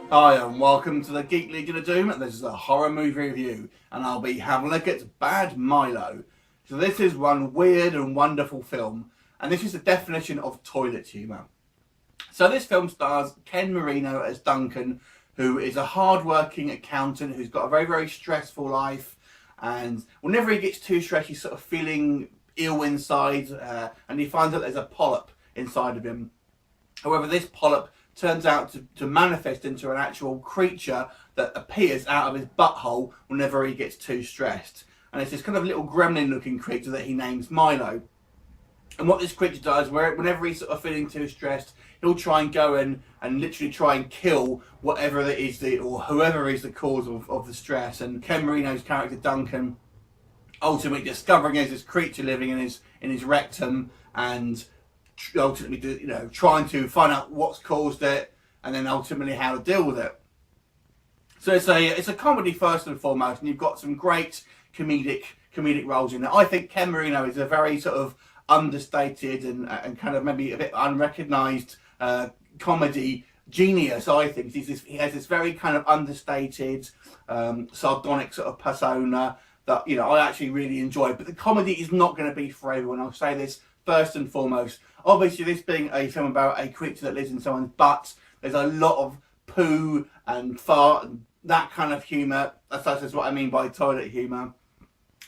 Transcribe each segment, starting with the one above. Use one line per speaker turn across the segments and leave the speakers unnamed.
Hi and welcome to the Geek Legion of Doom. This is a horror movie review and I'll be having a look at Bad Milo. So this is one weird and wonderful film, and this is the definition of toilet humour. So this film stars Ken Marino as Duncan, who is a hard-working accountant who's got a very stressful life, and whenever he gets too stressed he's sort of feeling ill inside, and he finds that there's a polyp inside of him. However, this polyp turns out to manifest into an actual creature that appears out of his butthole whenever he gets too stressed. And it's this kind of little gremlin looking creature that he names Milo. And what this creature does, whenever he's sort of feeling too stressed, he'll try and go in and literally try and kill whatever it is, or whoever is the cause of the stress. And Ken Marino's character Duncan ultimately discovering there's this creature living in his rectum, and ultimately, trying to find out what's caused it, and then ultimately how to deal with it. So it's a comedy first and foremost, and you've got some great comedic roles in it. I think Ken Marino is a very sort of understated and kind of maybe a bit unrecognised comedy genius. I think he has this very kind of understated, sardonic sort of persona that I actually really enjoy. But the comedy is not going to be for everyone. I'll say this first and foremost. Obviously, this being a film about a creature that lives in someone's butt, there's a lot of poo and fart and that kind of humour. That's what I mean by toilet humour.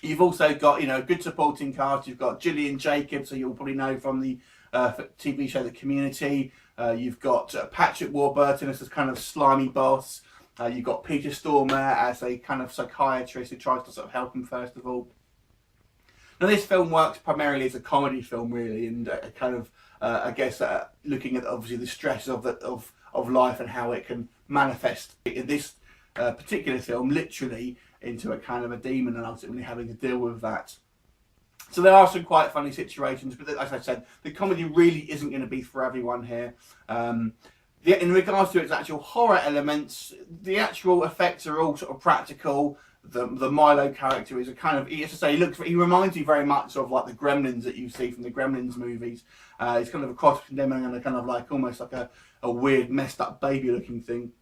You've also got, good supporting cast. You've got Gillian Jacobs, who you'll probably know from the TV show The Community. You've got Patrick Warburton as this kind of slimy boss. You've got Peter Stormare as a kind of psychiatrist who tries to sort of help him first of all. Now, this film works primarily as a comedy film, really, and kind of, I guess, looking at obviously the stress of life and how it can manifest in this particular film, literally into a kind of a demon, and ultimately having to deal with that. So there are some quite funny situations, but as I said, the comedy really isn't going to be for everyone here. In regards to its actual horror elements, the actual effects are all sort of practical. The Milo character is a kind of, he reminds me very much of like the Gremlins that you see from the Gremlins movies. He's kind of a cross between them and a kind of like almost like a weird messed up baby looking thing.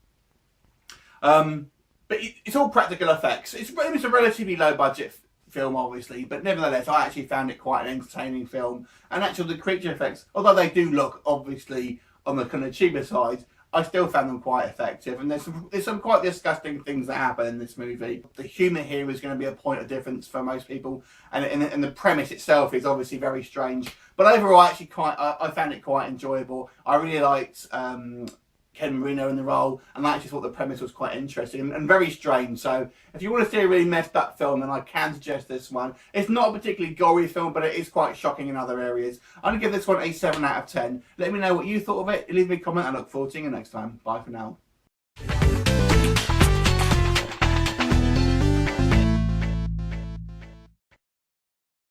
But it's all practical effects. It's a relatively low budget film, obviously, but nevertheless I actually found it quite an entertaining film. And actually the creature effects, although they do look obviously on the kind of cheaper side, I still found them quite effective, and there's some quite disgusting things that happen in this movie. The humour here is going to be a point of difference for most people, and the premise itself is obviously very strange. But overall, actually, I found it quite enjoyable. I really liked Ken Marino in the role, and I actually thought the premise was quite interesting and very strange. So if you want to see a really messed up film, then I can suggest this one. It's not a particularly gory film, but it is quite shocking in other areas. I'm going to give this one a 7 out of 10. Let me know what you thought of it. Leave me a comment. I look forward to seeing you next time. Bye for now.